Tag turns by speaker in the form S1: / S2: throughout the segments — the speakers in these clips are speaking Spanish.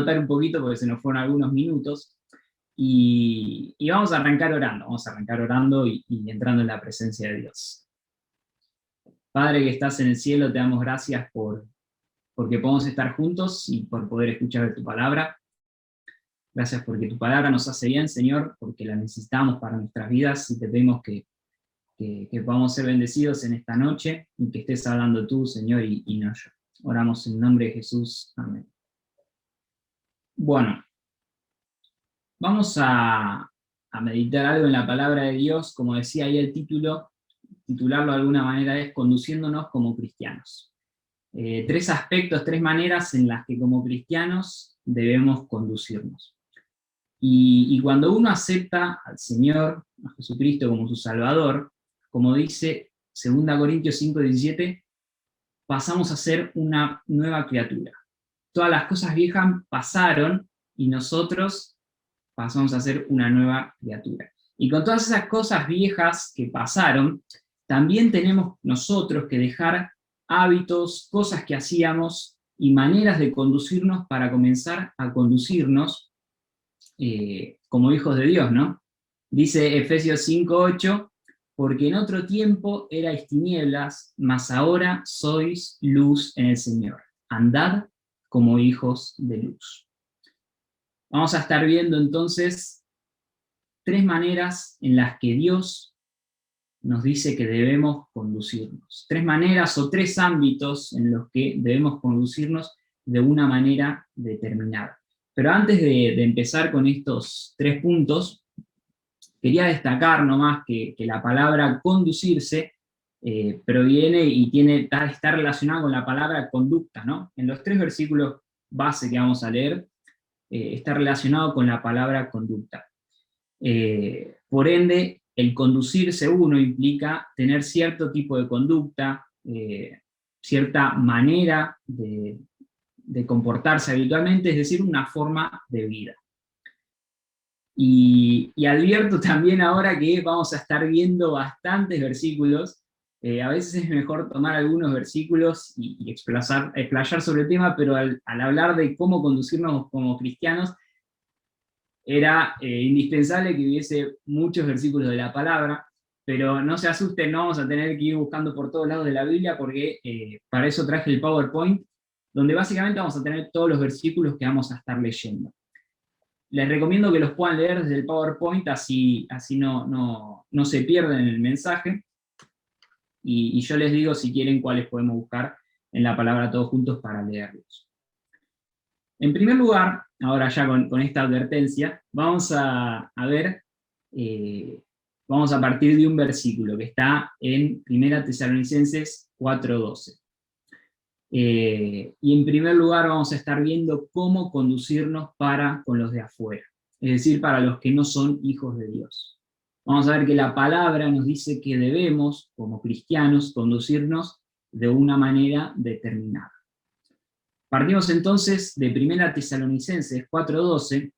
S1: notar un poquito porque se nos fueron algunos minutos, y vamos a arrancar orando y entrando en la presencia de Dios. Padre que estás en el cielo, te damos gracias porque podemos estar juntos y por poder escuchar de tu palabra. Gracias porque tu palabra nos hace bien, Señor, porque la necesitamos para nuestras vidas, y te pedimos que podamos ser bendecidos en esta noche, y que estés hablando tú, Señor, y no yo. Oramos en el nombre de Jesús. Amén. Bueno, vamos a meditar algo en la palabra de Dios. Como decía ahí el título, titularlo de alguna manera es Conduciéndonos como cristianos. Tres aspectos, tres maneras en las que como cristianos debemos conducirnos. Y cuando uno acepta al Señor, a Jesucristo como su Salvador, como dice 2 Corintios 5:17, pasamos a ser una nueva criatura. Todas las cosas viejas pasaron y nosotros pasamos a ser una nueva criatura. Y con todas esas cosas viejas que pasaron, también tenemos nosotros que dejar hábitos, cosas que hacíamos y maneras de conducirnos para comenzar a conducirnos como hijos de Dios, ¿no? Dice Efesios 5:8, porque en otro tiempo erais tinieblas, mas ahora sois luz en el Señor. Andad como hijos de luz. Vamos a estar viendo entonces tres maneras en las que Dios nos dice que debemos conducirnos. Tres maneras o tres ámbitos en los que debemos conducirnos de una manera determinada. Pero antes de empezar con estos tres puntos, quería destacar nomás que la palabra conducirse proviene y está relacionada con la palabra conducta, ¿no? En los tres versículos base que vamos a leer, está relacionado con la palabra conducta. Por ende, el conducirse uno implica tener cierto tipo de conducta, cierta manera de comportarse habitualmente, es decir, una forma de vida. Y advierto también ahora que vamos a estar viendo bastantes versículos. A veces es mejor tomar algunos versículos y explayar sobre el tema, pero al hablar de cómo conducirnos como cristianos, era indispensable que hubiese muchos versículos de la palabra, pero no se asusten, no vamos a tener que ir buscando por todos lados de la Biblia, porque para eso traje el PowerPoint, donde básicamente vamos a tener todos los versículos que vamos a estar leyendo. Les recomiendo que los puedan leer desde el PowerPoint, así no se pierden en el mensaje, y yo les digo si quieren cuáles podemos buscar en la palabra todos juntos para leerlos. En primer lugar, ahora ya con esta advertencia, vamos a ver, vamos a partir de un versículo que está en 1 Tesalonicenses 4:12. Y en primer lugar vamos a estar viendo cómo conducirnos para con los de afuera, es decir, para los que no son hijos de Dios. Vamos a ver que la palabra nos dice que debemos, como cristianos, conducirnos de una manera determinada. Partimos entonces de 1 Tesalonicenses 4:12,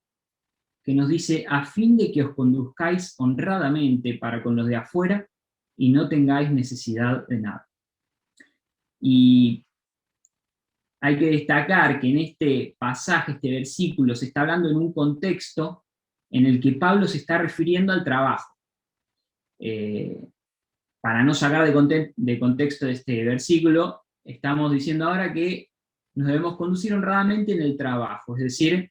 S1: que nos dice, a fin de que os conduzcáis honradamente para con los de afuera y no tengáis necesidad de nada. Y hay que destacar que en este pasaje, este versículo, se está hablando en un contexto en el que Pablo se está refiriendo al trabajo. Para no sacar de contexto de este versículo, estamos diciendo ahora que nos debemos conducir honradamente en el trabajo, es decir,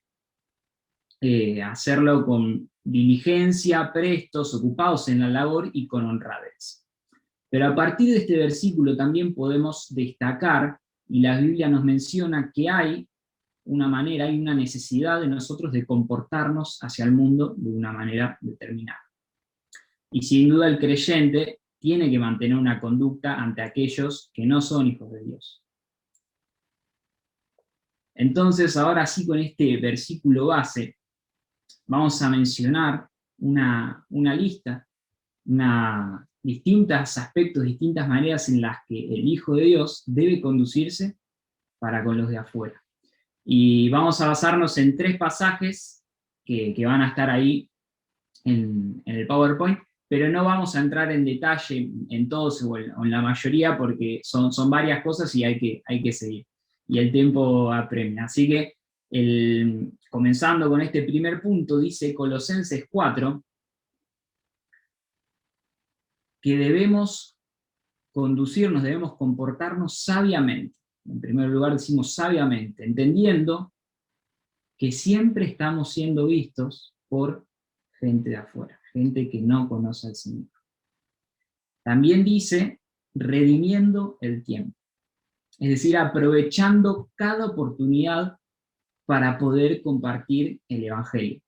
S1: hacerlo con diligencia, prestos, ocupados en la labor y con honradez. Pero a partir de este versículo también podemos destacar, y la Biblia nos menciona que hay una necesidad de nosotros de comportarnos hacia el mundo de una manera determinada. Y sin duda el creyente tiene que mantener una conducta ante aquellos que no son hijos de Dios. Entonces, ahora sí, con este versículo base, vamos a mencionar una lista, distintos aspectos, distintas maneras en las que el Hijo de Dios debe conducirse para con los de afuera. Y vamos a basarnos en tres pasajes que van a estar ahí en el PowerPoint, pero no vamos a entrar en detalle en todos o en la mayoría, porque son varias cosas y hay que seguir. Y el tiempo apremia. Así que Comenzando con este primer punto, dice Colosenses 4, que debemos conducirnos, debemos comportarnos sabiamente. En primer lugar decimos sabiamente, entendiendo que siempre estamos siendo vistos por gente de afuera, gente que no conoce al Señor. También dice, redimiendo el tiempo, es decir, aprovechando cada oportunidad para poder compartir el Evangelio.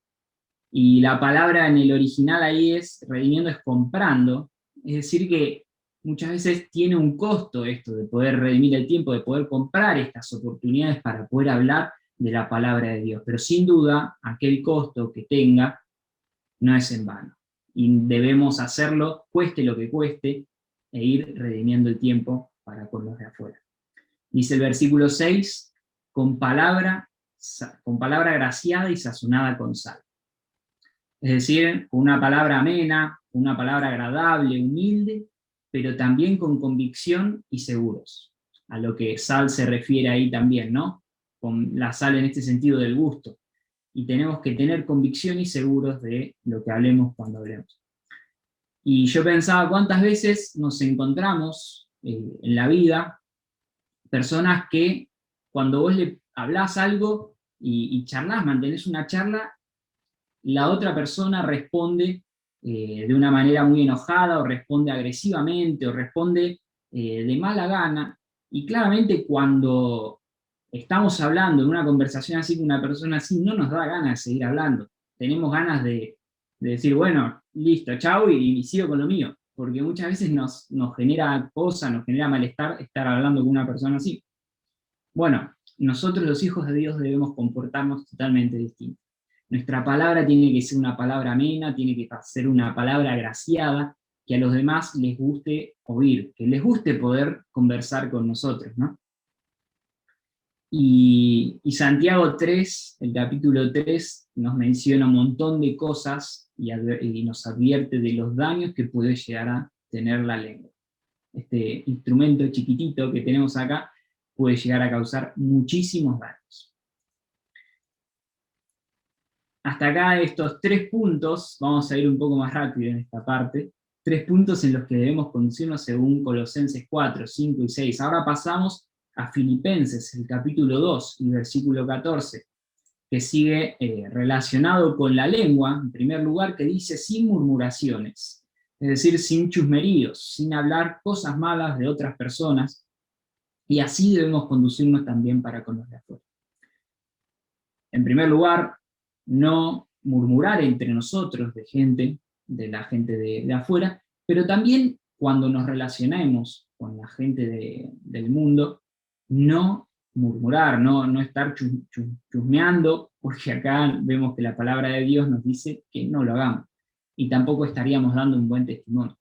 S1: Y la palabra en el original ahí es, redimiendo es comprando, es decir que muchas veces tiene un costo esto de poder redimir el tiempo, de poder comprar estas oportunidades para poder hablar de la palabra de Dios. Pero sin duda, aquel costo que tenga no es en vano. Y debemos hacerlo, cueste lo que cueste, e ir redimiendo el tiempo para con los de afuera. Dice el versículo 6, con palabra graciada y sazonada con sal. Es decir, con una palabra amena, una palabra agradable, humilde, pero también con convicción y seguros. A lo que sal se refiere ahí también, ¿no? Con la sal en este sentido del gusto. Y tenemos que tener convicción y seguros de lo que hablemos cuando hablemos. Y yo pensaba cuántas veces nos encontramos en la vida personas que cuando vos le hablás algo y charlás, mantenés una charla, la otra persona responde de una manera muy enojada, o responde agresivamente, o responde de mala gana, y claramente cuando estamos hablando en una conversación así con una persona así, no nos da ganas de seguir hablando, tenemos ganas de decir, bueno, listo, chau, y sigo con lo mío, porque muchas veces nos genera cosa, nos genera malestar estar hablando con una persona así. Bueno, nosotros los hijos de Dios debemos comportarnos totalmente distintos. Nuestra palabra tiene que ser una palabra amena, tiene que ser una palabra agraciada, que a los demás les guste oír, que les guste poder conversar con nosotros, ¿no? Y Santiago 3, el capítulo 3, nos menciona un montón de cosas y nos advierte de los daños que puede llegar a tener la lengua. Este instrumento chiquitito que tenemos acá puede llegar a causar muchísimos daños. Hasta acá estos 3 puntos, vamos a ir un poco más rápido en esta parte, 3 puntos en los que debemos conducirnos según Colosenses 4, 5 y 6. Ahora pasamos a Filipenses, el capítulo 2, y versículo 14, que sigue relacionado con la lengua, en primer lugar, que dice sin murmuraciones, es decir, sin chusmeríos, sin hablar cosas malas de otras personas, y así debemos conducirnos también para con los de afuera. En primer lugar, no murmurar entre nosotros de la gente de afuera, pero también cuando nos relacionemos con la gente del mundo, no murmurar, no estar chusmeando, porque acá vemos que la palabra de Dios nos dice que no lo hagamos, y tampoco estaríamos dando un buen testimonio.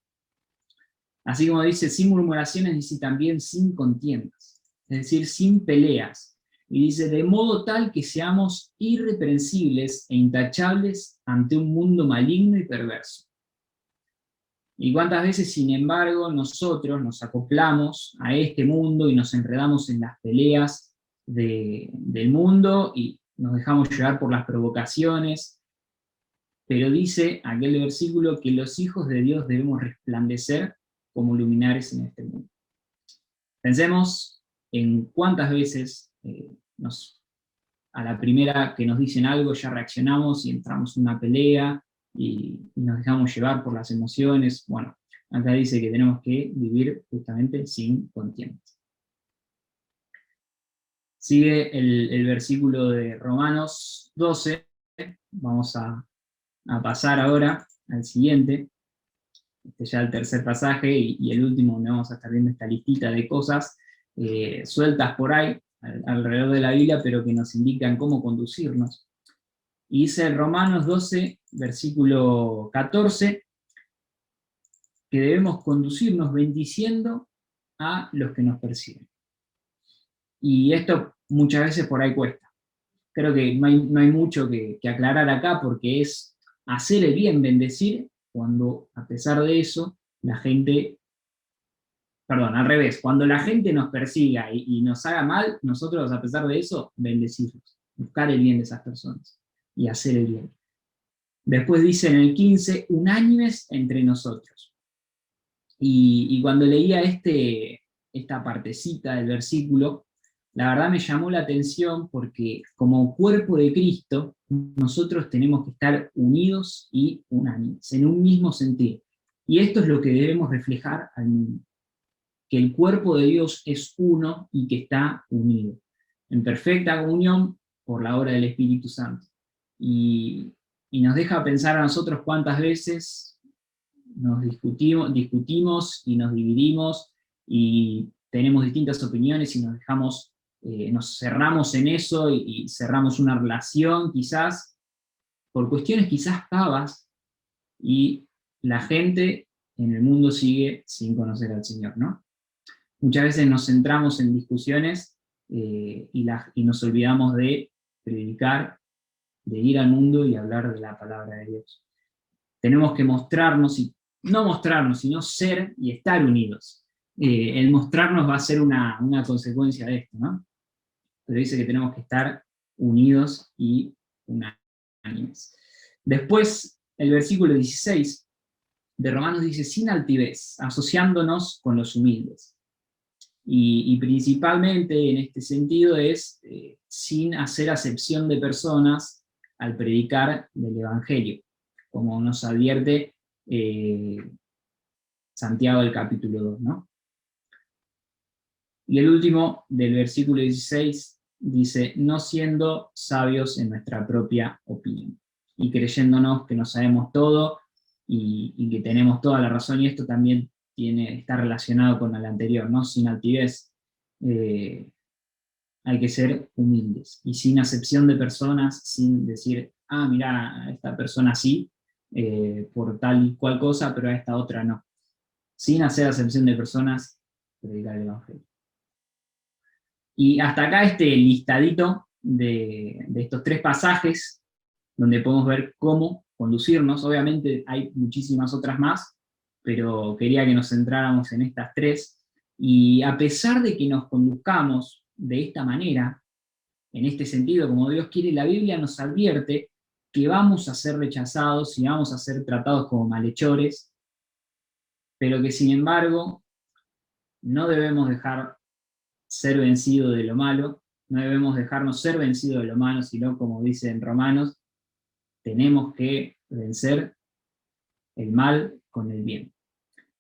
S1: Así como dice, sin murmuraciones, dice también sin contiendas, es decir, sin peleas. Y dice, de modo tal que seamos irreprensibles e intachables ante un mundo maligno y perverso. Y cuántas veces, sin embargo, nosotros nos acoplamos a este mundo y nos enredamos en las peleas del mundo y nos dejamos llevar por las provocaciones. Pero dice aquel versículo que los hijos de Dios debemos resplandecer como luminares en este mundo. Pensemos en cuántas veces a la primera que nos dicen algo ya reaccionamos y entramos en una pelea y nos dejamos llevar por las emociones. Bueno, acá dice que tenemos que vivir justamente sin contiendas. Sigue el versículo de Romanos 12, vamos a pasar ahora al siguiente, ya el tercer pasaje y el último, donde vamos a estar viendo esta listita de cosas sueltas por ahí, alrededor de la Biblia, pero que nos indican cómo conducirnos. Y dice Romanos 12, versículo 14, que debemos conducirnos bendiciendo a los que nos persiguen. Y esto muchas veces por ahí cuesta. Creo que no hay mucho que aclarar acá, porque es hacer el bien, bendecir, cuando a pesar de eso, al revés, cuando la gente nos persiga y nos haga mal, nosotros a pesar de eso, bendecirlos. buscar el bien de esas personas y hacer el bien. Después dice en el 15, unánimes entre nosotros. Y cuando leía esta partecita del versículo, la verdad me llamó la atención porque como cuerpo de Cristo, nosotros tenemos que estar unidos y unánimes, en un mismo sentido. Y esto es lo que debemos reflejar al mundo, que el cuerpo de Dios es uno y que está unido, en perfecta comunión por la obra del Espíritu Santo. Y nos deja pensar a nosotros cuántas veces nos discutimos y nos dividimos y tenemos distintas opiniones y nos cerramos en eso y cerramos una relación quizás por cuestiones quizás pavas, y la gente en el mundo sigue sin conocer al Señor, ¿no? Muchas veces nos centramos en discusiones y nos olvidamos de predicar, de ir al mundo y hablar de la palabra de Dios. Tenemos que mostrarnos, y no mostrarnos, sino ser y estar unidos. El mostrarnos va a ser una consecuencia de esto, ¿no? Pero dice que tenemos que estar unidos y unánimes. Después, el versículo 16 de Romanos dice, sin altivez, asociándonos con los humildes. Y principalmente en este sentido es sin hacer acepción de personas al predicar del Evangelio, como nos advierte Santiago del capítulo 2, ¿no? Y el último, del versículo 16, dice, no siendo sabios en nuestra propia opinión, y creyéndonos que no sabemos todo y que tenemos toda la razón, y esto también está relacionado con el anterior, ¿no? Sin altivez, hay que ser humildes, y sin acepción de personas, sin decir, mirá, a esta persona sí, por tal y cual cosa, pero a esta otra no. Sin hacer acepción de personas, predicar el Evangelio. Y hasta acá este listadito de estos 3 pasajes, donde podemos ver cómo conducirnos. Obviamente hay muchísimas otras más, pero quería que nos centráramos en estas 3, y a pesar de que nos conduzcamos de esta manera, en este sentido, como Dios quiere, la Biblia nos advierte que vamos a ser rechazados y vamos a ser tratados como malhechores, pero que sin embargo no debemos dejar ser vencidos de lo malo, no debemos dejarnos ser vencidos de lo malo, sino, como dice en Romanos, tenemos que vencer el mal con el bien.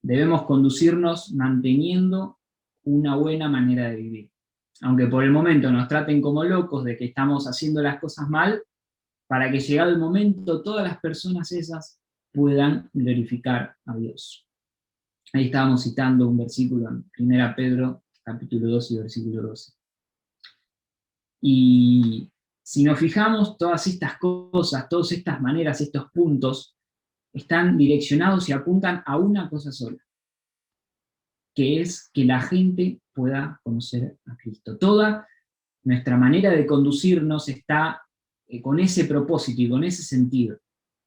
S1: Debemos conducirnos manteniendo una buena manera de vivir. Aunque por el momento nos traten como locos de que estamos haciendo las cosas mal, para que llegado el momento todas las personas esas puedan glorificar a Dios. Ahí estábamos citando un versículo en 1 Pedro, capítulo 2 y versículo 12. Y si nos fijamos, todas estas cosas, todas estas maneras, estos puntos, están direccionados y apuntan a una cosa sola, que es que la gente pueda conocer a Cristo. Toda nuestra manera de conducirnos está con ese propósito y con ese sentido,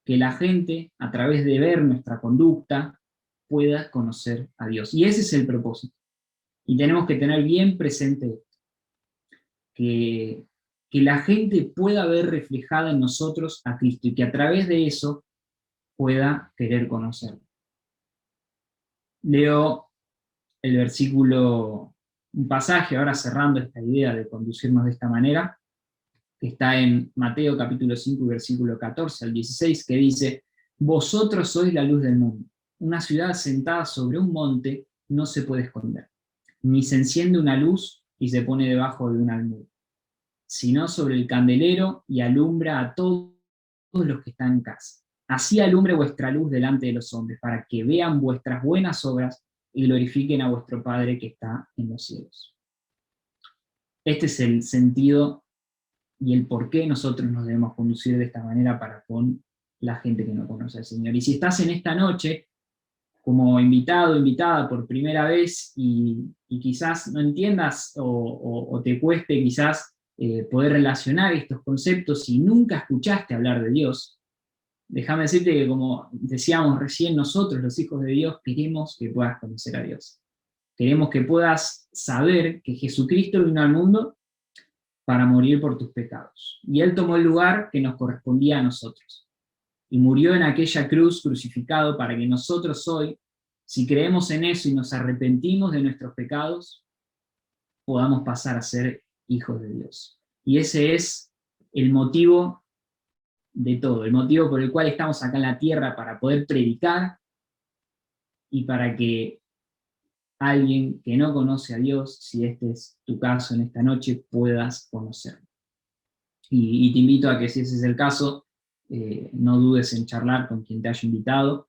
S1: que la gente, a través de ver nuestra conducta, pueda conocer a Dios. Y ese es el propósito. Y tenemos que tener bien presente esto, que la gente pueda ver reflejada en nosotros a Cristo, y que a través de eso pueda querer conocerlo. Leo el versículo, un pasaje, ahora cerrando esta idea de conducirnos de esta manera, que está en Mateo capítulo 5, versículo 14 al 16, que dice, vosotros sois la luz del mundo. Una ciudad sentada sobre un monte no se puede esconder, ni se enciende una luz y se pone debajo de un almud, sino sobre el candelero y alumbra a todos los que están en casa. Así alumbre vuestra luz delante de los hombres, para que vean vuestras buenas obras y glorifiquen a vuestro Padre que está en los cielos. Este es el sentido y el por qué nosotros nos debemos conducir de esta manera para con la gente que no conoce al Señor. Y si estás en esta noche como invitado, invitada por primera vez, y quizás no entiendas o te cueste quizás poder relacionar estos conceptos y nunca escuchaste hablar de Dios, déjame decirte que, como decíamos recién, nosotros, los hijos de Dios, queremos que puedas conocer a Dios. Queremos que puedas saber que Jesucristo vino al mundo para morir por tus pecados. Y Él tomó el lugar que nos correspondía a nosotros. Y murió en aquella cruz crucificado para que nosotros hoy, si creemos en eso y nos arrepentimos de nuestros pecados, podamos pasar a ser hijos de Dios. Y ese es el motivo de todo, el motivo por el cual estamos acá en la tierra, para poder predicar y para que alguien que no conoce a Dios, si este es tu caso en esta noche, puedas conocerlo. Y te invito a que, si ese es el caso, no dudes en charlar con quien te haya invitado,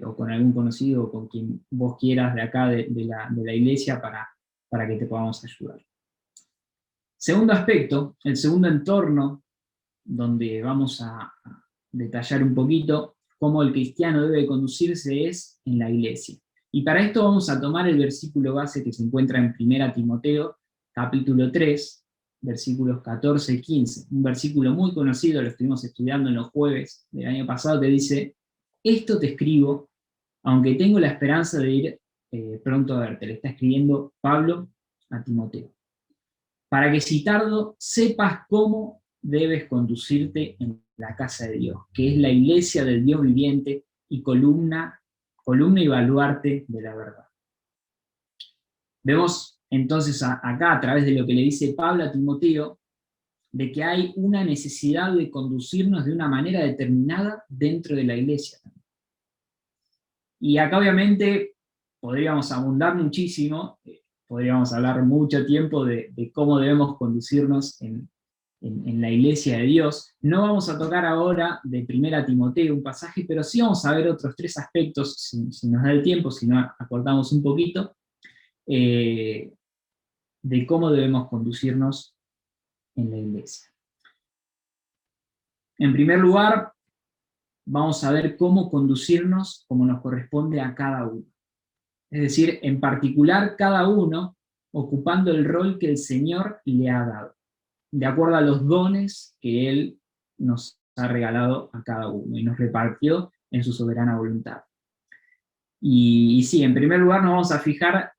S1: o con algún conocido, o con quien vos quieras de acá, de la iglesia, para que te podamos ayudar. Segundo aspecto, el segundo entorno, donde vamos a detallar un poquito cómo el cristiano debe conducirse, es en la iglesia. Y para esto vamos a tomar el versículo base que se encuentra en 1 Timoteo, capítulo 3, versículos 14 y 15. Un versículo muy conocido, lo estuvimos estudiando en los jueves del año pasado, que dice: esto te escribo, aunque tengo la esperanza de ir pronto a verte. Le está escribiendo Pablo a Timoteo. Para que, si tardo, sepas cómo debes conducirte en la casa de Dios, que es la iglesia del Dios viviente y columna y baluarte de la verdad. Vemos entonces acá, a través de lo que le dice Pablo a Timoteo, de que hay una necesidad de conducirnos de una manera determinada dentro de la iglesia. Y acá obviamente podríamos abundar muchísimo, podríamos hablar mucho tiempo de cómo debemos conducirnos en la iglesia de Dios. No vamos a tocar ahora de 1 Timoteo un pasaje, pero sí vamos a ver otros tres aspectos, si nos da el tiempo, si no acortamos un poquito, de cómo debemos conducirnos en la iglesia. En primer lugar, vamos a ver cómo conducirnos como nos corresponde a cada uno. Es decir, en particular cada uno ocupando el rol que el Señor le ha dado, de acuerdo a los dones que Él nos ha regalado a cada uno y nos repartió en su soberana voluntad. Y sí, en primer lugar nos vamos a fijar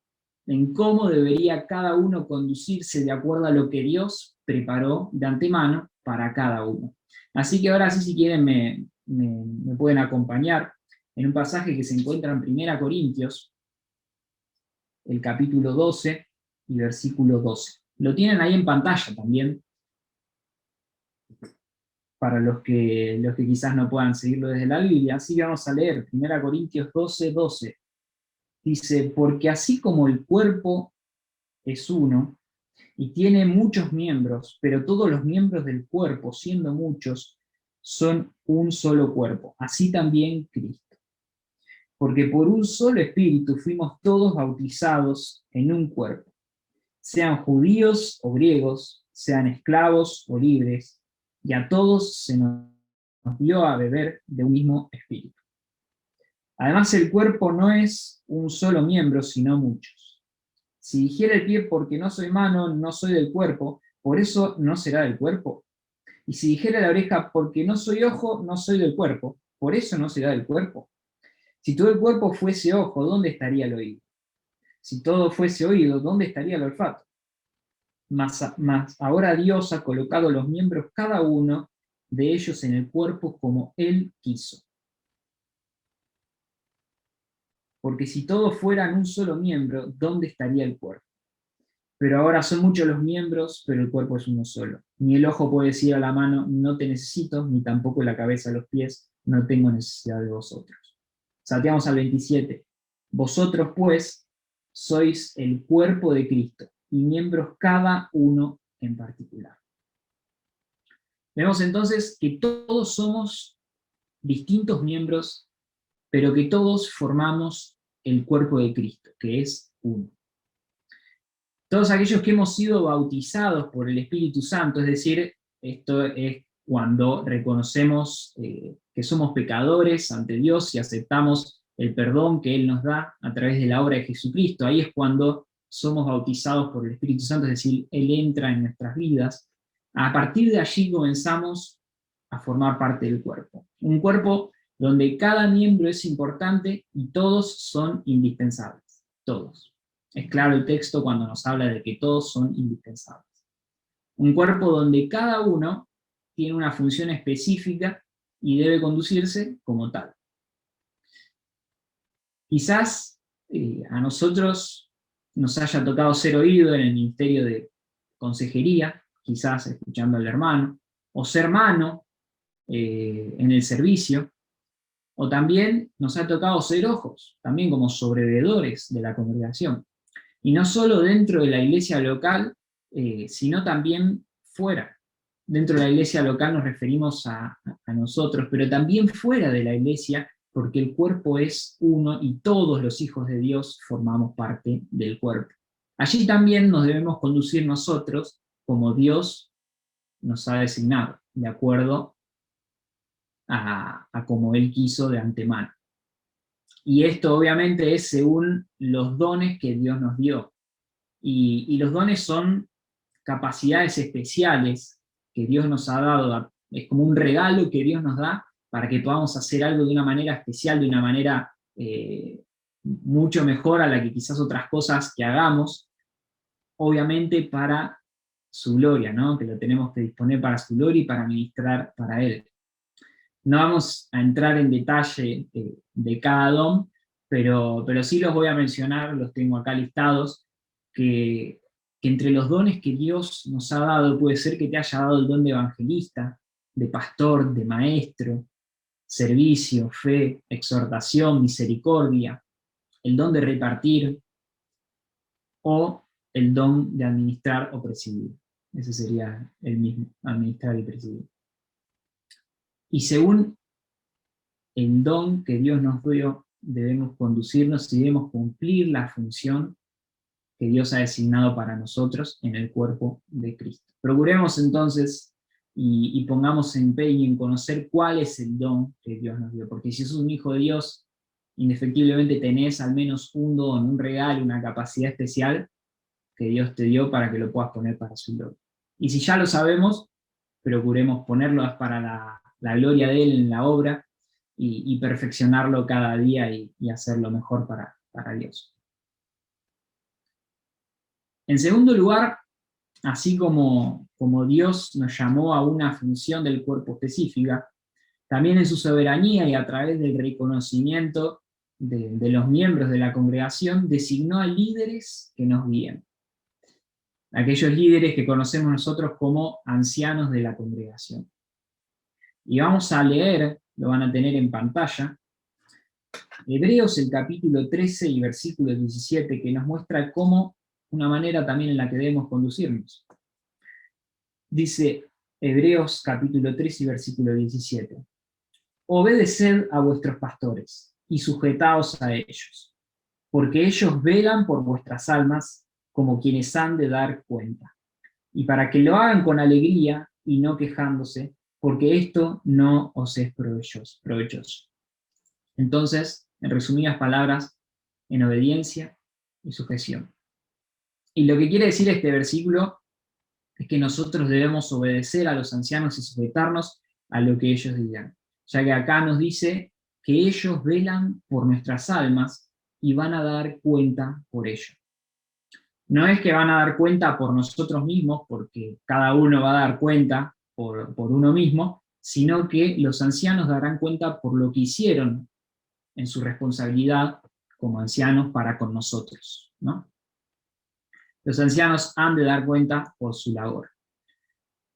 S1: en cómo debería cada uno conducirse de acuerdo a lo que Dios preparó de antemano para cada uno. Así que ahora sí, si quieren, me pueden acompañar en un pasaje que se encuentra en 1 Corintios, el capítulo 12 y versículo 12. Lo tienen ahí en pantalla también, para los que quizás no puedan seguirlo desde la Biblia. Así que vamos a leer 1 Corintios 12, 12. Dice: porque así como el cuerpo es uno, y tiene muchos miembros, pero todos los miembros del cuerpo, siendo muchos, son un solo cuerpo, así también Cristo. Porque por un solo espíritu fuimos todos bautizados en un cuerpo, sean judíos o griegos, sean esclavos o libres, y a todos se nos dio a beber de un mismo espíritu. Además, el cuerpo no es un solo miembro, sino muchos. Si dijera el pie: porque no soy mano, no soy del cuerpo, por eso no será del cuerpo. Y si dijera la oreja: porque no soy ojo, no soy del cuerpo, por eso no será del cuerpo. Si todo el cuerpo fuese ojo, ¿dónde estaría el oído? Si todo fuese oído, ¿dónde estaría el olfato? Mas ahora Dios ha colocado los miembros, cada uno de ellos, en el cuerpo como Él quiso. Porque si todos fueran un solo miembro, ¿dónde estaría el cuerpo? Pero ahora son muchos los miembros, pero el cuerpo es uno solo. Ni el ojo puede decir a la mano: no te necesito, ni tampoco la cabeza a los pies: no tengo necesidad de vosotros. Salteamos al 27. Vosotros, pues, sois el cuerpo de Cristo, y miembros cada uno en particular. Vemos entonces que todos somos distintos miembros, pero que todos formamos el cuerpo de Cristo, que es uno. Todos aquellos que hemos sido bautizados por el Espíritu Santo, es decir, esto es cuando reconocemos que somos pecadores ante Dios y aceptamos el perdón que Él nos da a través de la obra de Jesucristo. Ahí es cuando somos bautizados por el Espíritu Santo, es decir, Él entra en nuestras vidas. A partir de allí comenzamos a formar parte del cuerpo. Un cuerpo donde cada miembro es importante y todos son indispensables. Todos. Es claro el texto cuando nos habla de que todos son indispensables. Un cuerpo donde cada uno tiene una función específica y debe conducirse como tal. Quizás a nosotros nos haya tocado ser oído en el ministerio de consejería, quizás escuchando al hermano, o ser mano en el servicio, o también nos ha tocado ser ojos, también como sobrevedores de la congregación. Y no solo dentro de la iglesia local, sino también fuera. Dentro de la iglesia local nos referimos a nosotros, pero también fuera de la iglesia, porque el cuerpo es uno y todos los hijos de Dios formamos parte del cuerpo. Allí también nos debemos conducir nosotros como Dios nos ha designado, de acuerdo a como Él quiso de antemano. Y esto obviamente es según los dones que Dios nos dio. Y los dones son capacidades especiales que Dios nos ha dado, es como un regalo que Dios nos da para que podamos hacer algo de una manera especial, de una manera mucho mejor a la que quizás otras cosas que hagamos, obviamente para su gloria, ¿no? Que lo tenemos que disponer para su gloria y para ministrar para Él. No vamos a entrar en detalle de cada don, pero sí los voy a mencionar, los tengo acá listados, que entre los dones que Dios nos ha dado, puede ser que te haya dado el don de evangelista, de pastor, de maestro, servicio, fe, exhortación, misericordia, el don de repartir, o el don de administrar o presidir. Ese sería el mismo, administrar y presidir. Y según el don que Dios nos dio, debemos conducirnos y debemos cumplir la función que Dios ha designado para nosotros en el cuerpo de Cristo. Procuremos entonces y pongamos empeño en conocer cuál es el don que Dios nos dio, porque si sos un hijo de Dios, indefectiblemente tenés al menos un don, un regalo, una capacidad especial que Dios te dio para que lo puedas poner para su gloria. Y si ya lo sabemos, procuremos ponerlo para la gloria de Él en la obra y perfeccionarlo cada día y hacerlo mejor para Dios. En segundo lugar, así como Dios nos llamó a una función del cuerpo específica, también en su soberanía y a través del reconocimiento de los miembros de la congregación, designó a líderes que nos guíen. Aquellos líderes que conocemos nosotros como ancianos de la congregación. Y vamos a leer, lo van a tener en pantalla, Hebreos el capítulo 13 y versículo 17, que nos muestra cómo una manera también en la que debemos conducirnos. Dice Hebreos capítulo 13 y versículo 17. Obedeced a vuestros pastores y sujetaos a ellos, porque ellos velan por vuestras almas como quienes han de dar cuenta, y para que lo hagan con alegría y no quejándose, porque esto no os es provechoso. Entonces, en resumidas palabras, en obediencia y sujeción. Y lo que quiere decir este versículo es que nosotros debemos obedecer a los ancianos y sujetarnos a lo que ellos digan, ya que acá nos dice que ellos velan por nuestras almas y van a dar cuenta por ello. No es que van a dar cuenta por nosotros mismos, porque cada uno va a dar cuenta por uno mismo, sino que los ancianos darán cuenta por lo que hicieron en su responsabilidad como ancianos para con nosotros, ¿no? Los ancianos han de dar cuenta por su labor.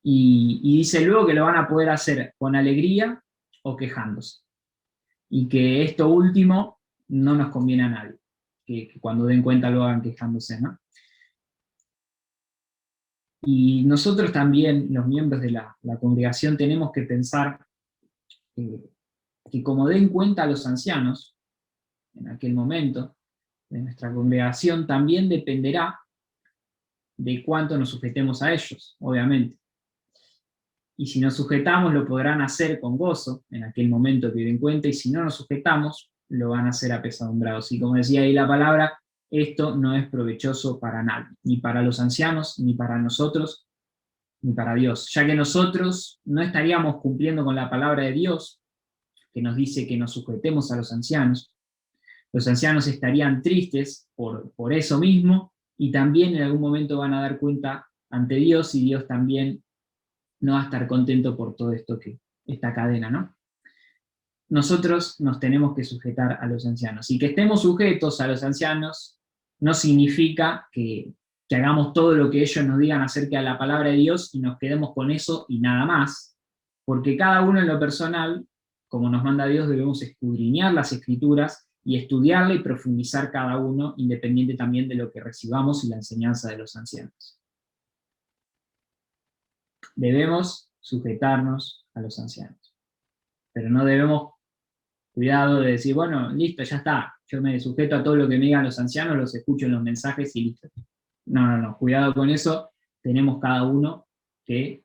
S1: Y dice luego que lo van a poder hacer con alegría o quejándose. Y que esto último no nos conviene a nadie, que cuando den cuenta lo hagan quejándose, ¿no? Y nosotros también, los miembros de la congregación, tenemos que pensar que como den cuenta a los ancianos, en aquel momento, de nuestra congregación, también dependerá de cuánto nos sujetemos a ellos, obviamente. Y si nos sujetamos, lo podrán hacer con gozo, en aquel momento que den cuenta, y si no nos sujetamos, lo van a hacer apesadumbrados. Y como decía ahí la palabra, esto no es provechoso para nadie, ni para los ancianos, ni para nosotros, ni para Dios, ya que nosotros no estaríamos cumpliendo con la palabra de Dios, que nos dice que nos sujetemos a los ancianos estarían tristes por eso mismo, y también en algún momento van a dar cuenta ante Dios, y Dios también no va a estar contento por todo esto, esta cadena, ¿no? Nosotros nos tenemos que sujetar a los ancianos. Y que estemos sujetos a los ancianos no significa que hagamos todo lo que ellos nos digan acerca de la palabra de Dios y nos quedemos con eso y nada más, porque cada uno en lo personal, como nos manda Dios, debemos escudriñar las Escrituras y estudiarla y profundizar cada uno, independiente también de lo que recibamos y la enseñanza de los ancianos. Debemos sujetarnos a los ancianos, pero no debemos, cuidado de decir, bueno, listo, ya está, yo me sujeto a todo lo que me digan los ancianos, los escucho en los mensajes y listo. No, cuidado con eso, tenemos cada uno que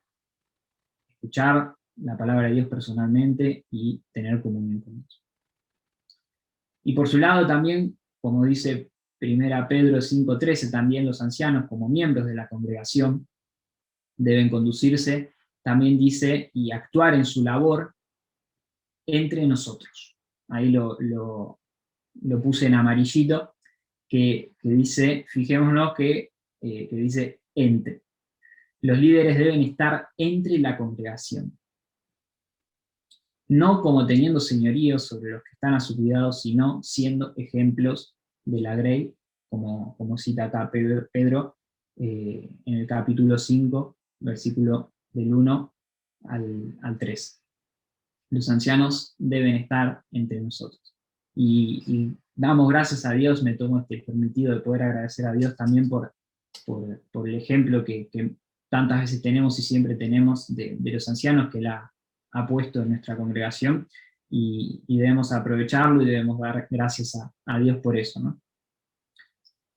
S1: escuchar la palabra de Dios personalmente y tener comunión con Dios. Y por su lado también, como dice 1 Pedro 5:13, también los ancianos como miembros de la congregación deben conducirse, también dice, y actuar en su labor entre nosotros. Ahí lo puse en amarillito, que dice, fijémonos que dice entre. Los líderes deben estar entre la congregación, no como teniendo señorío sobre los que están a su cuidado, sino siendo ejemplos de la grey, como cita acá Pedro en el capítulo 5, versículo del 1 al 3. Los ancianos deben estar entre nosotros. Y damos gracias a Dios, me tomo este permitido de poder agradecer a Dios también por el ejemplo que tantas veces tenemos y siempre tenemos de los ancianos que la ha puesto en nuestra congregación, y debemos aprovecharlo y debemos dar gracias a Dios por eso, ¿no?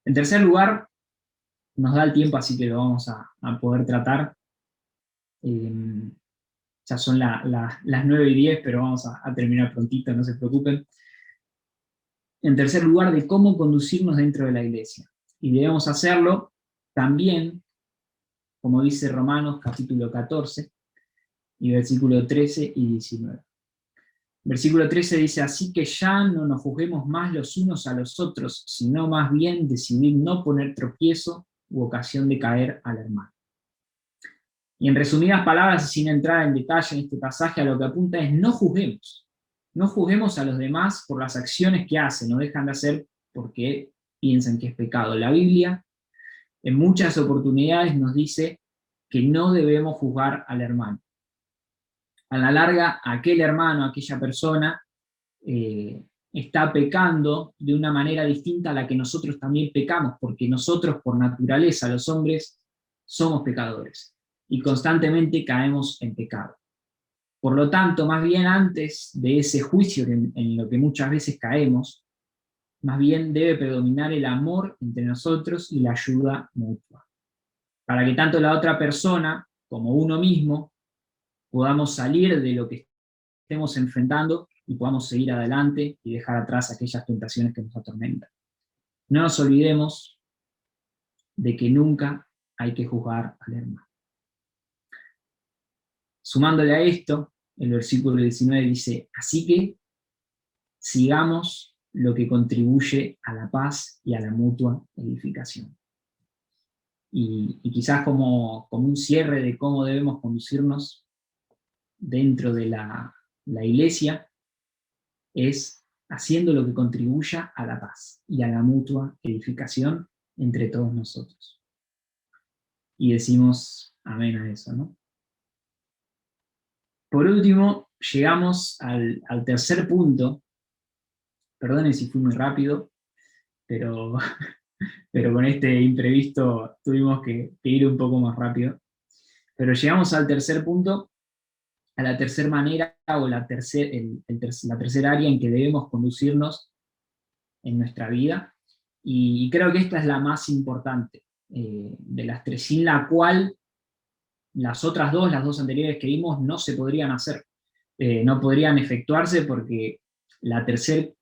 S1: En tercer lugar, nos da el tiempo, así que lo vamos a poder tratar. Ya son las 9:10, pero vamos a terminar prontito, no se preocupen. En tercer lugar, de cómo conducirnos dentro de la iglesia. Y debemos hacerlo también, como dice Romanos capítulo 14, y versículo 13 y 19. Versículo 13 dice, así que ya no nos juzguemos más los unos a los otros, sino más bien decidir no poner tropiezo u ocasión de caer al hermano. Y en resumidas palabras, y sin entrar en detalle en este pasaje, a lo que apunta es no juzguemos. No juzguemos a los demás por las acciones que hacen o dejan de hacer porque piensan que es pecado. La Biblia en muchas oportunidades nos dice que no debemos juzgar al hermano. A la larga, aquel hermano, aquella persona, está pecando de una manera distinta a la que nosotros también pecamos, porque nosotros por naturaleza, los hombres, somos pecadores y constantemente caemos en pecado. Por lo tanto, más bien antes de ese juicio en lo que muchas veces caemos, más bien debe predominar el amor entre nosotros y la ayuda mutua, para que tanto la otra persona como uno mismo podamos salir de lo que estemos enfrentando y podamos seguir adelante y dejar atrás aquellas tentaciones que nos atormentan. No nos olvidemos de que nunca hay que juzgar al hermano. Sumándole a esto, el versículo 19 dice, así que sigamos lo que contribuye a la paz y a la mutua edificación. Y quizás como un cierre de cómo debemos conducirnos dentro de la iglesia, es haciendo lo que contribuya a la paz y a la mutua edificación entre todos nosotros. Y decimos amén a eso, ¿no? Por último, llegamos al tercer punto. Perdonen si fui muy rápido, pero con este imprevisto tuvimos que ir un poco más rápido. Pero llegamos al tercer punto, a la tercera manera o la tercera área en que debemos conducirnos en nuestra vida, y creo que esta es la más importante de las tres, sin la cual las otras dos, las dos anteriores que vimos, no se podrían hacer, no podrían efectuarse, porque la tercera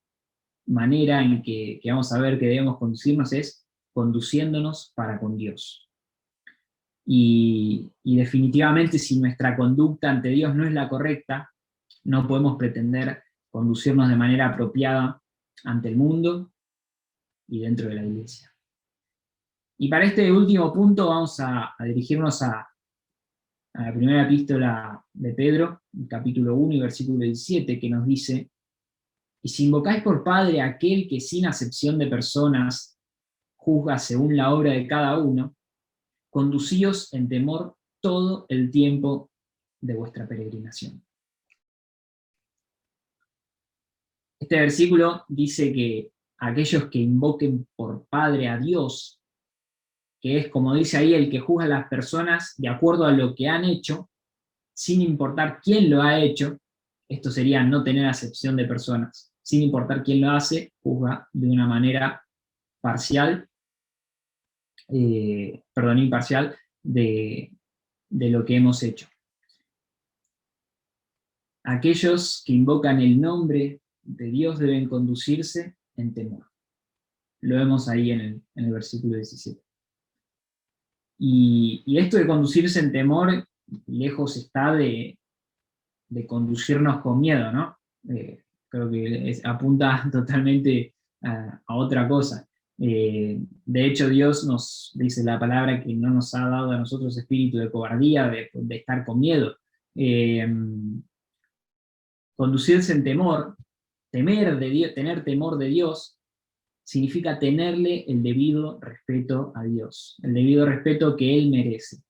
S1: manera en que vamos a ver que debemos conducirnos es conduciéndonos para con Dios. Y definitivamente, si nuestra conducta ante Dios no es la correcta, no podemos pretender conducirnos de manera apropiada ante el mundo y dentro de la iglesia. Y para este último punto vamos a dirigirnos a la primera epístola de Pedro, el capítulo 1 y versículo 17, que nos dice: y si invocáis por Padre a aquel que sin acepción de personas juzga según la obra de cada uno, conducíos en temor todo el tiempo de vuestra peregrinación. Este versículo dice que aquellos que invoquen por Padre a Dios, que es, como dice ahí, el que juzga a las personas de acuerdo a lo que han hecho, sin importar quién lo ha hecho, esto sería no tener acepción de personas, sin importar quién lo hace, juzga de una manera parcial, imparcial, de lo que hemos hecho. Aquellos que invocan el nombre de Dios deben conducirse en temor. Lo vemos ahí en el versículo 17. Y esto de conducirse en temor, lejos está de conducirnos con miedo, ¿no? Creo que apunta totalmente a otra cosa. De hecho, Dios nos dice la palabra que no nos ha dado a nosotros espíritu de cobardía, de estar con miedo. Conducirse en temor, temer de Dios, tener temor de Dios, significa tenerle el debido respeto a Dios, el debido respeto que Él merece.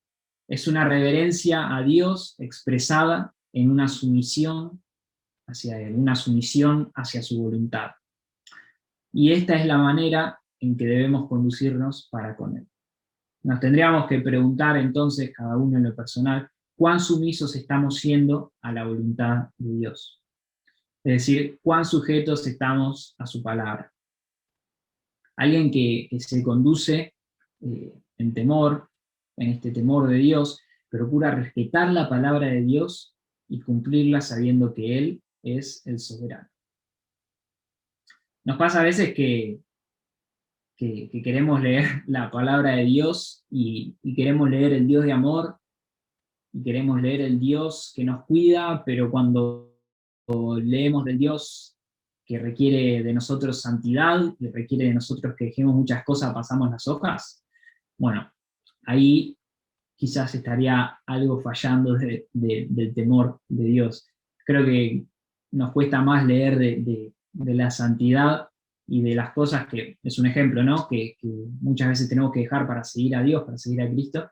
S1: Es una reverencia a Dios expresada en una sumisión hacia Él, una sumisión hacia su voluntad. Y esta es la manera en que debemos conducirnos para con Él. Nos tendríamos que preguntar entonces, cada uno en lo personal, cuán sumisos estamos siendo a la voluntad de Dios. Es decir, cuán sujetos estamos a su palabra. Alguien que se conduce en temor, en este temor de Dios, procura respetar la palabra de Dios y cumplirla sabiendo que Él es el soberano. Nos pasa a veces que queremos leer la palabra de Dios y queremos leer el Dios de amor, y queremos leer el Dios que nos cuida, pero cuando leemos del Dios que requiere de nosotros santidad, que requiere de nosotros que dejemos muchas cosas, pasamos las hojas, bueno, ahí quizás estaría algo fallando del temor de Dios. Creo que nos cuesta más leer de la santidad y de las cosas que, es un ejemplo, ¿no? Que muchas veces tenemos que dejar para seguir a Dios, para seguir a Cristo,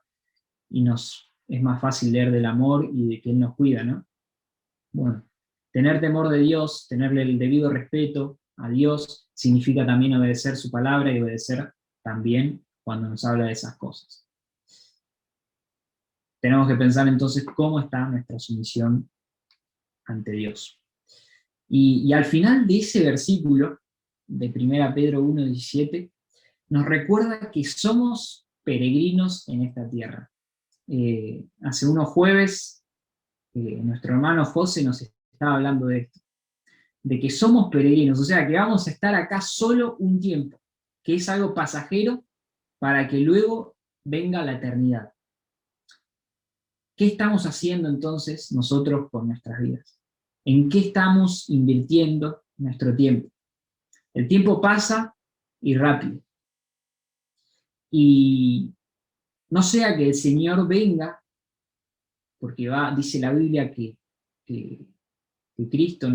S1: y es más fácil leer del amor y de que Él nos cuida, ¿no? Bueno, tener temor de Dios, tenerle el debido respeto a Dios, significa también obedecer su palabra y obedecer también cuando nos habla de esas cosas. Tenemos que pensar entonces cómo está nuestra sumisión ante Dios. Y al final de ese versículo, de 1 Pedro 1:17, nos recuerda que somos peregrinos en esta tierra. Hace unos jueves, nuestro hermano José nos estaba hablando de esto, de que somos peregrinos, o sea que vamos a estar acá solo un tiempo, que es algo pasajero para que luego venga la eternidad. ¿Qué estamos haciendo entonces nosotros con nuestras vidas? ¿En qué estamos invirtiendo nuestro tiempo? El tiempo pasa y rápido. Y no sea que el Señor venga, porque dice la Biblia que Cristo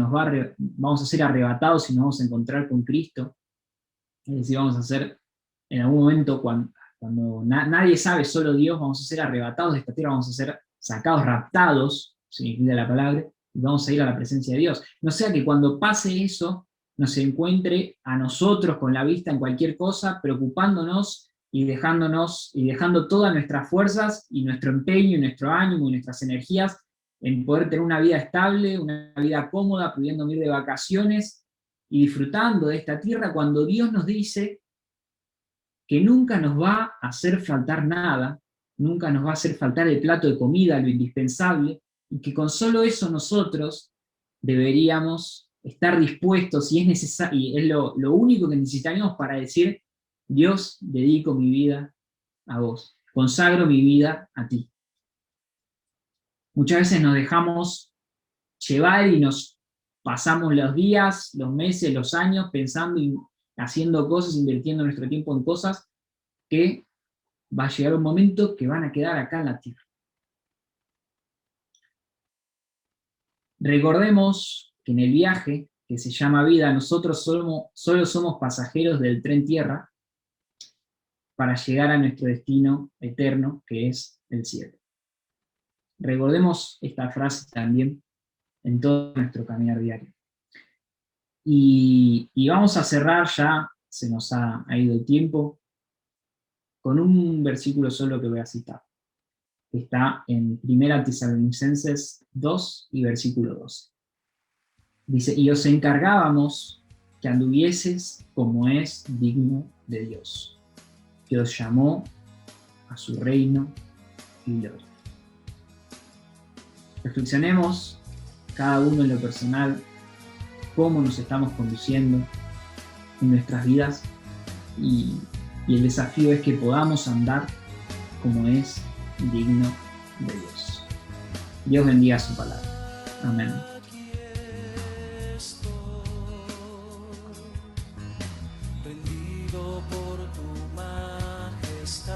S1: vamos a ser arrebatados y nos vamos a encontrar con Cristo. Es decir, vamos a ser en algún momento cuando nadie sabe, solo Dios, vamos a ser arrebatados de esta tierra, vamos a ser sacados, raptados, significa la palabra, y vamos a ir a la presencia de Dios. No sea que cuando pase eso, nos encuentre a nosotros con la vista en cualquier cosa, preocupándonos y dejando todas nuestras fuerzas y nuestro empeño y nuestro ánimo y nuestras energías en poder tener una vida estable, una vida cómoda, pudiendo ir de vacaciones y disfrutando de esta tierra, cuando Dios nos dice que nunca nos va a hacer faltar nada, nunca nos va a hacer faltar el plato de comida, lo indispensable, y que con solo eso nosotros deberíamos estar dispuestos, y es necesario, y es lo único que necesitaríamos para decir: Dios, dedico mi vida a vos, consagro mi vida a ti. Muchas veces nos dejamos llevar y nos pasamos los días, los meses, los años pensando y haciendo cosas, invirtiendo nuestro tiempo en cosas que va a llegar un momento que van a quedar acá en la tierra. Recordemos que en el viaje que se llama vida, nosotros solo somos pasajeros del tren tierra para llegar a nuestro destino eterno, que es el cielo. Recordemos esta frase también en todo nuestro caminar diario. Y vamos a cerrar ya, se nos ha ido el tiempo, con un versículo solo que voy a citar, que está en 1 Tesalonicenses 2 y versículo 12. Dice, y os encargábamos que anduvieses como es digno de Dios, que os llamó a su reino y gloria. Reflexionemos cada uno en lo personal, cómo nos estamos conduciendo en nuestras vidas y el desafío es que podamos andar como es digno de Dios. Dios bendiga su palabra. Amén.
S2: Rendido por tu majestad,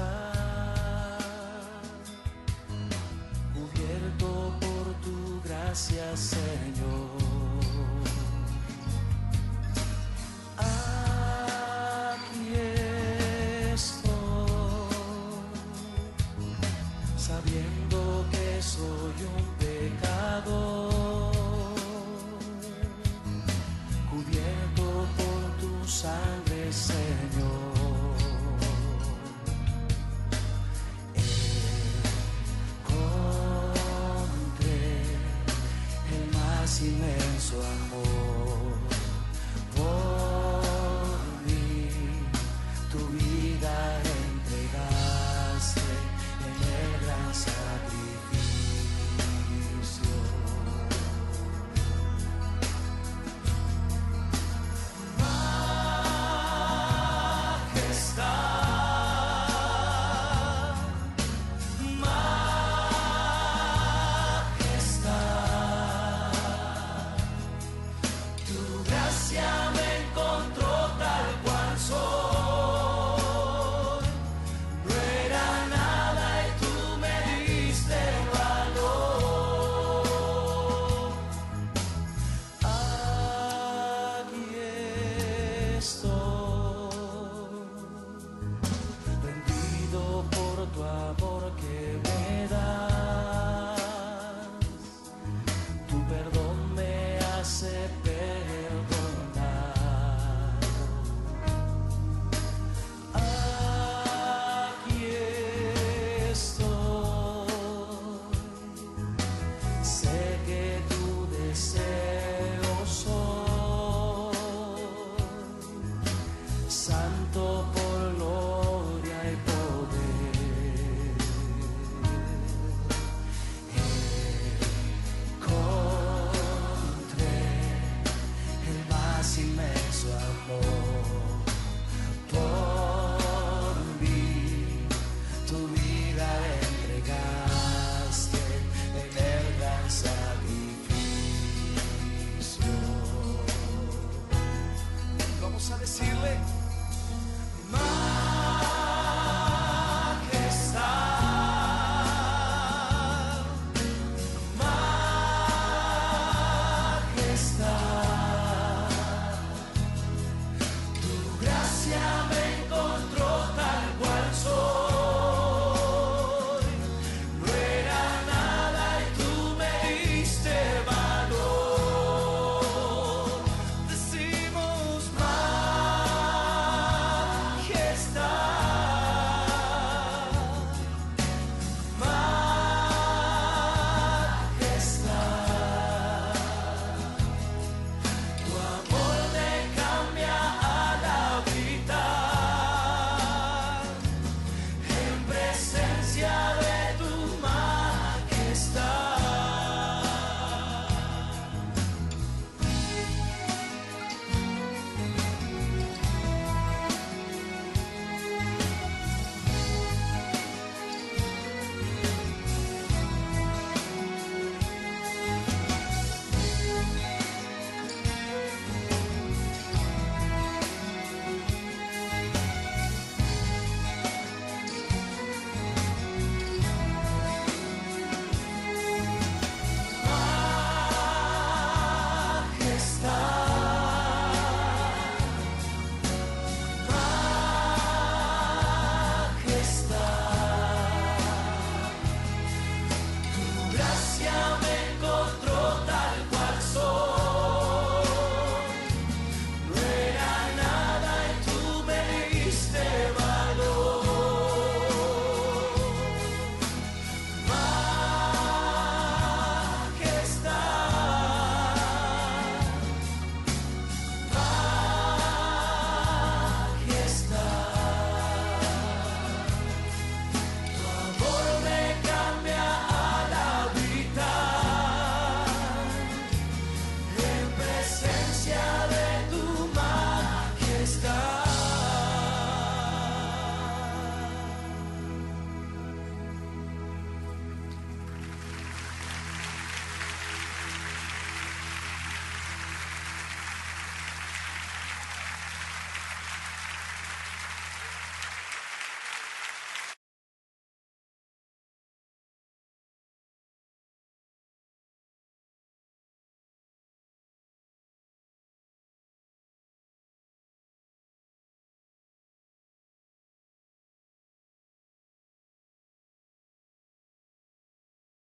S2: cubierto por tu gracia, Señor.